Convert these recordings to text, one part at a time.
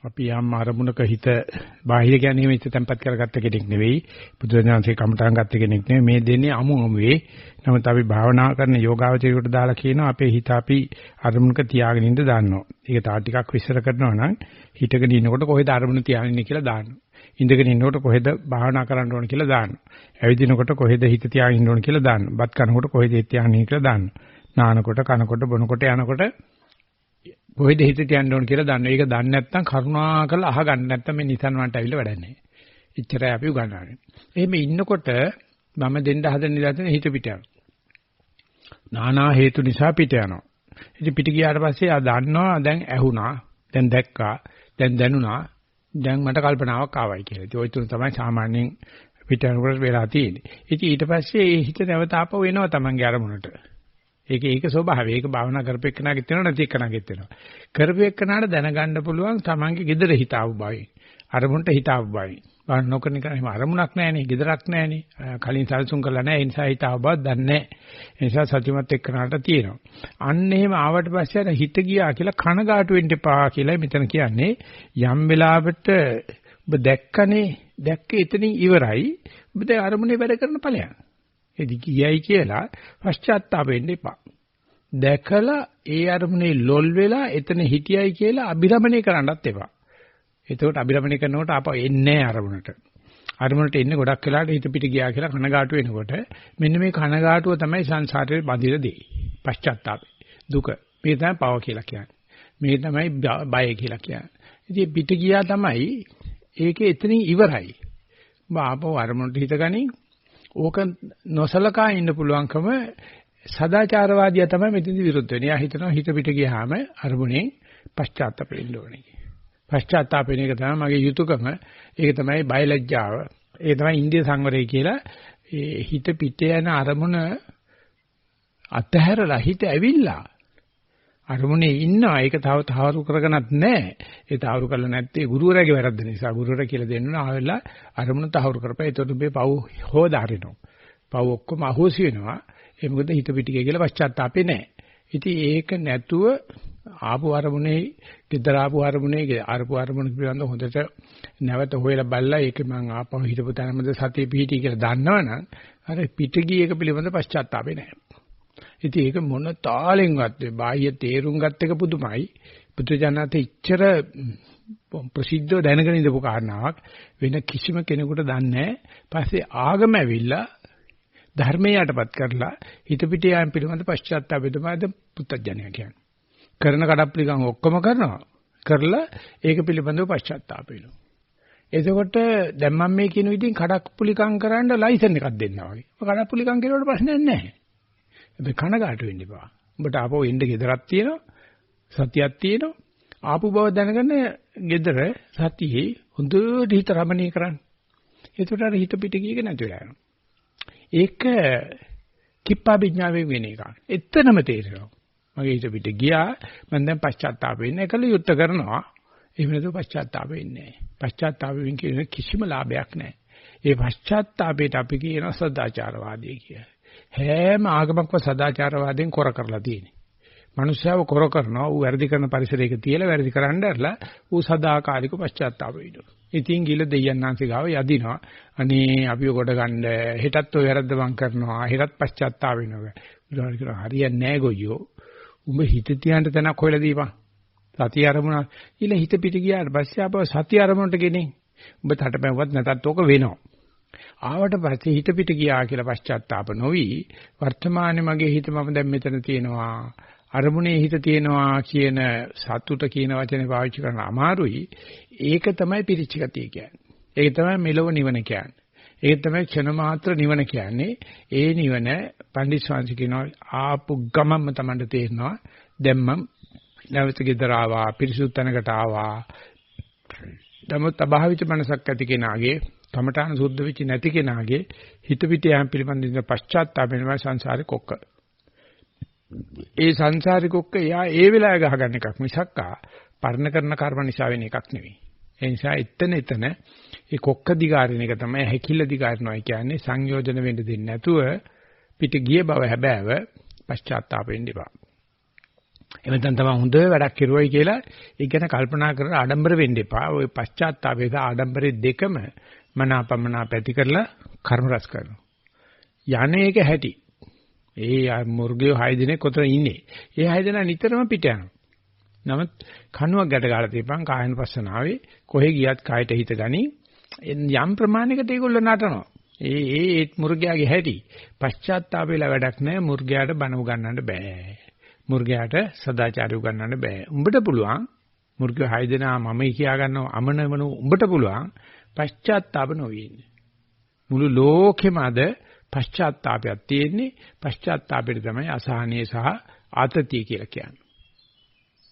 අපි යම් අරමුණක හිත බාහිර කියන්නේ හිත තැම්පත් කරගත්ත කෙනෙක් නෙවෙයි බුදුරජාණන්සේ කමටහන් ගත්ත කෙනෙක් නෙවෙයි මේ දෙන්නේ අමුවේ. නමුත් අපි භාවනා කරන යෝගාවචරයට දාලා කියනවා අපේ හිත අපි අරමුණක තියාගෙන ඉඳ දාන්නවා. ඒක තා ටිකක් විස්තර කරනවා නම් හිතගෙන ඉන්නකොට කොහෙද අරමුණ තියාගෙන ඉන්නේ කියලා දාන්නවා. ඉඳගෙන ඉන්නකොට කොහෙද භාවනා කරන්න ඕන කියලා දාන්නවා. ඇවිදිනකොට කොහෙද හිත තියාගෙන ඉන්න ඕන කියලා දාන්නවා. බත් කනකොට කොහෙද හිත තියාගෙන ඉන්න කියලා දාන්නවා. නානකොට කනකොට බොනකොට යනකොට කොහෙද හිත තියන්න ඕන කියලා දන්නවා. ඒක දන්නේ නැත්නම් කරුණාකරලා අහගන්න නැත්නම් මේ නිසන් වන්ට ඇවිල්ලා වැඩක් නැහැ. එච්චරයි අපි උගන්වන්නේ. එහෙම ඉන්නකොට මම දෙන්න හදන නිදාගෙන හිත පිට යනවා. නානා හේතු නිසා පිට යනවා. ඉතින් පිට ගියාට පස්සේ ආ දන්නවා දැන් ඇහුණා, දැන් දැක්කා, දැන් දැනුණා, දැන් මට කල්පනාවක් ආවයි කියලා. ඉතින් ওই තුන තමයි සාමාන්‍යයෙන් පිට යනකොට වෙලා තියෙන්නේ. ඉතින් ඊට පස්සේ ඒ හිත නැවත ආපහු එනවා Tamange අරමුණට. ඒක ස්වභාවය. ඒක භාවනා කරපෙන්නාගෙත් වෙනවා නැති එක්කනාගෙත් වෙනවා. කරපෙන්නාට දැනගන්න පුළුවන් Tamange gedara හිත ආව බවයි. අරමුණට හිත ආව බවයි. බාහන නොකරන එක එහෙම අරමුණක් නැහැනේ, gedarak නැහැනේ. කලින් සල්සුන් කරලා නැහැ. ඒ නිසා හිත ආව බව දන්නේ නැහැ. ඒ නිසා සත්‍යමත් එක්කනාට තියෙනවා. අන්න එහෙම ආවට පස්සේ අර හිත ගියා කියලා කනගාටු වෙන්න එපා කියලා මෙතන කියන්නේ. යම් වෙලාවට ඔබ දැක්කනේ, දැක්ක එතනින් ඉවරයි. ඔබ දැන් අරමුණේ වැඩ කරන ඵලයක්. එදි කියයි කියලා පශ්චාත්තාප වෙන්න එපා. දැකලා ඒ අරමුණේ ලොල් වෙලා එතන හිටියයි කියලා අභිරමණය කරන්නත් එපා. එතකොට අභිරමණය කරනකොට ආපහු එන්නේ නැහැ අරමුණට. අරමුණට එන්නේ ගොඩක් වෙලාට හිත පිට ගියා කියලා කනගාටු වෙනකොට මෙන්න මේ කනගාටුව තමයි සංසාරේ බඳින දේ. පශ්චාත්තාපය. දුක. මේ තමයි පව කියලා කියන්නේ. මේ තමයි බය කියලා කියන්නේ. ඉතින් පිට ගියා තමයි ඒකේ එතනින් ඉවරයි. ඔබ ආපහු අරමුණට හිත ගනින්. ඕක නොසලකා ඉන්න පුළුවන්කම සදාචාරවාදියා තමයි මෙතනදි විරුද්ධ වෙන්නේ. එයා හිතනවා හිත පිට ගියාම අරමුණෙන් පශ්චාත්තාප වෙන්න ඕනේ. පශ්චාත්තාප වෙන එක තමයි මගේ යුතුයකම. ඒක තමයි බයලජ්ජාව. ඒක තමයි ඉන්දිය සංවරය කියලා. ඒ හිත පිට යන අරමුණ අතහැරලා හිත ඇවිල්ලා අරමුණේ ඉන්නවා. ඒක තව තහවුරු කරගන්නත් නැහැ. ඒ තහවුරු කරලා නැත්තේ ගුරුවරයාගේ වැරද්ද නිසා. ගුරුවරයා කියලා දෙන්න ඕන ආවෙලා අරමුණ තහවුරු කරපෑ. ඒතකොට මේ පව් හොදාරිනවා. පව් ඔක්කොම අහෝසි වෙනවා. ඒ මොකද හිත පිටිකේ කියලා පශ්චාත්තාපේ නැහැ. ඉතින් ඒක නැතුව ආපු අරමුණේ, gedara ආපු අරමුණේ, අරපු අරමුණ පිළිබඳව හොඳට නැවත හොයලා බලලා ඒක මං ආපහු හිතපු තැනමද සතිය පිහිටි කියලා දන්නවනම් අර පිට ගිය එක පිළිබඳව පශ්චාත්තාපේ නැහැ. ඉතින් ඒක මොන තාලෙන්වත් බාහ්‍ය තේරුම් ගත් එක පුදුමයි. බුදුජානක ඉච්ඡර ප්‍රසිද්ධව දැනගෙන ඉඳපු කාරණාවක් වෙන කිසිම කෙනෙකුට දන්නේ නැහැ. පස්සේ ආගම ඇවිල්ලා ධර්මයේ යටපත් කරලා හිත පිට යාම පිළිබඳ පශ්චාත්තාපය තමයි පුත්තජනයා කියන්නේ. කරන කඩප්පුලිකම් ඔක්කොම කරනවා. කරලා ඒක පිළිබඳව පශ්චාත්තාප වෙනවා. එතකොට දැන් මම මේ කියන විදිහින් කඩප්පුලිකම් කරන්න ලයිසන් එකක් දෙන්නවා වගේ. කඩප්පුලිකම් කෙරුවට ප්‍රශ්නයක් නැහැ. හැබැයි කනගාටු වෙන්න එපා. උඹට ආපහු එන්න ගෙදරක් තියෙනවා. සතියක් තියෙනවා. ආපු බව දැනගෙන ගෙදර සතියේ හොඳට හිත රමණීය කරන්න. එතකොට අර හිත පිට ගියක නැති වෙලා යනවා. ඒක කිප්පා විඥාවෙන් වෙන එකක්. එතනම තේරෙනවා. මගේ හිත පිට ගියා මම දැන් පශ්චාත්තාප වෙන්නේ එකල යුද්ධ කරනවා. එහෙම නැතුව පශ්චාත්තාප වෙන්නේ නැහැ. පශ්චාත්තාප වෙන කිසිම ලාභයක් නැහැ. ඒ පශ්චාත්තාපයට අපි කියන සදාචාරවාදී කියලා. හැම ආගමක්ම සදාචාරවාදයෙන් කොර කරලා තියෙන්නේ. මිනිස්සුව කොර කරනවා ඌ වැරදි කරන පරිසරයක තියලා වැරදි කරන්න ඇරලා ඌ සදාකාලික පශ්චාත්තාප වෙනවා. ඉතින් ගිල දෙයයන්ාන්සේ ගාව යදිනවා. අනේ අපිව කොට ගන්න හෙටත් ඔය වැරද්ද මං කරනවා. හෙටත් පශ්චාත්තාප වෙනවා. බුදුහාම කියනවා හරියන්නේ නැහැ ගොයියෝ. උඹ හිත තියන්න තැනක් හොයලා දීපන්. සතිය අරමුණ ඊළ හිත පිට ගියාට පස්සේ ආපහු සතිය අරමුණට ගෙනින්. උඹ තටපැව්වත් නැතත් ඕක වෙනවා. ආවට පස්සේ හිත පිට ගියා කියලා පශ්චාත්තාප නොවි වර්තමානයේ මගේ හිත මම දැන් මෙතන තියෙනවා. අරමුණේ හිත තියෙනවා කියන සතුට කියන වචනේ පාවිච්චි කරන අමාරුයි. ඒක තමයි පිරිච්ච ගතිය කියන්නේ. ඒක තමයි මෙලොව නිවන කියන්නේ. ඒක තමයි ක්ෂණ මාත්‍ර නිවන කියන්නේ. ඒ නිවන පණ්ඩිත ස්වාමීන් කියනවා ආපු ගමම්ම Tamanට තේරෙනවා. දැන් මම නැවත ගෙදර ආවා, පිරිසුදු තැනකට ආවා. නමුත් අභාවිත මනසක් ඇති කෙනාගේ, කමඨාන සුද්ධ වෙච්ච නැති කෙනාගේ හිත පිට යෑම පිළිබඳව පශ්චාත්තාප වෙනවා සංසාරේ කොක්ක. ඒ සංසාරේ කොක්ක එයා ඒ වෙලාවේ ගහගන්න එකක් මිසක්කා පරණ කරන කර්ම නිසා වෙන එකක් නෙවෙයි. ඒ නිසා එතන ඒ කොක්ක දිගාරින එක තමයි හැකිල්ල දිගාරිනවා කියන්නේ සංයෝජන වෙන්න දෙන්නේ නැතුව පිට ගිය බව හැබෑව පශ්චාත්තාප වෙන්න එපා. එමෙතන තමයි හොඳ වැඩක් කරුවයි කියලා ඒක ගැන කල්පනා කරලා ආඩම්බර වෙන්න එපා. ওই පශ්චාත්තාපය සහ ආඩම්බරේ දෙකම මනාපමනා පැති කරලා කර්ම රැස් කරනවා. යන්නේක හැටි. ඒ මුර්ගයෝ 6 දිනක් කොතන ඉන්නේ. ඒ 6 දිනා නිතරම පිට යනවා. නමුත් කණුවක් ගැට ගහලා තියපන් කායන පස්සනාවේ කොහෙ ගියත් කායට හිත ගනි. යම් ප්‍රමාණයකට ඒගොල්ලෝ නටනවා. ඒ මුර්ගයාගේ හැටි. පශ්චාත්තාපේලා වැඩක් නැහැ. මුර්ගයාට බණ උගන්නන්න බෑ. මුර්ගයාට සදාචාරය උගන්නන්න බෑ. උඹට පුළුවන් මුර්ගයෝ 6 දෙනා මමයි කියා ගන්නව අමනමන උඹට පුළුවන් පශ්චාත්තාප නොවෙන්නේ. මුළු ලෝකෙම අද පශ්චාත්තාපයක් තියෙන්නේ. පශ්චාත්තාපෙට තමයි අසහනීය සහ ආතතිය කියලා කියන්නේ.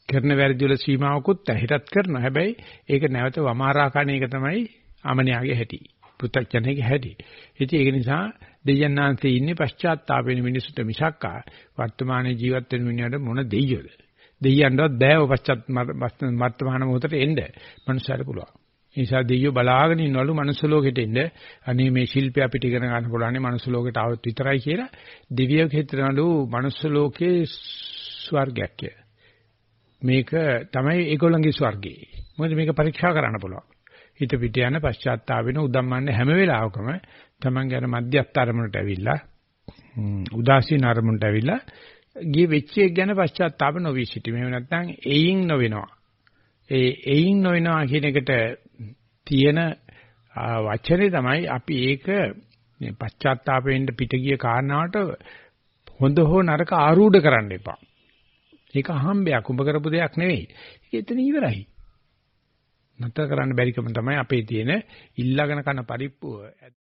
කරන වැරදි වල සීමාවකුත් ඇහිටත් කරනවා. හැබැයි ඒක නැවත වමාරා කණ එක තමයි අමනියාගේ හැටි. පුත්තච්චනේගේ හැටි. ඉතින් ඒක නිසා දෙයයන්ාන්තේ ඉන්නේ පශ්චාත්තාපෙන මිනිසුන්ට මිසක්කා වර්තමානයේ ජීවත් වෙන මිනිහට මොන දෙයියෝද? දෙයියන්වත් බෑව වර්තමාන මොහොතට එන්න. මනුස්සයර පුළුවන්. ඒ නිසා දෙයියෝ බලාගෙන ඉන්නවලු මනුස්ස ලෝකෙට එන්න. අනේ මේ ශිල්පය අපිට ඉගෙන ගන්න පුළුවන් මනුස්ස ලෝකෙට આવත් විතරයි කියලා දිව්‍යෝ හිතනවලු මනුස්ස ලෝකේ ස්වර්ගයක් කියලා. මේක තමයි ඒගොල්ලන්ගේ ස්වර්ගය. මොකද මේක පරීක්ෂා කරන්න පුළුවන්. හිත පිට යන පශ්චාත්තාප වෙන උදම්මන්නේ හැම වෙලාවකම Taman ගැන මධ්‍යස්ථ අරමුණට ඇවිල්ලා උදාසීන අරමුණට ඇවිල්ලා ගිය වෙච්ච එක ගැන පශ්චාත්තාප නොවී සිටීම. එහෙම නැත්නම් එයින් නොවෙනවා. එයින් නොවෙනවා කියන එකට තියෙන වචනේ තමයි අපි ඒක මේ පශ්චාත්තාපයෙන් පිට ගිය කාරණාවට හොඳ හෝ නරක ආරූඪ කරන්න එපා. ඒක අහම්බයක් උඹ කරපු දෙයක් නෙවෙයි. ඒක එතන ඉවරයි. නැතර කරන්න බැරිකම තමයි අපේ තියෙන ඉල්ලගෙන කරන පරිප්පුව.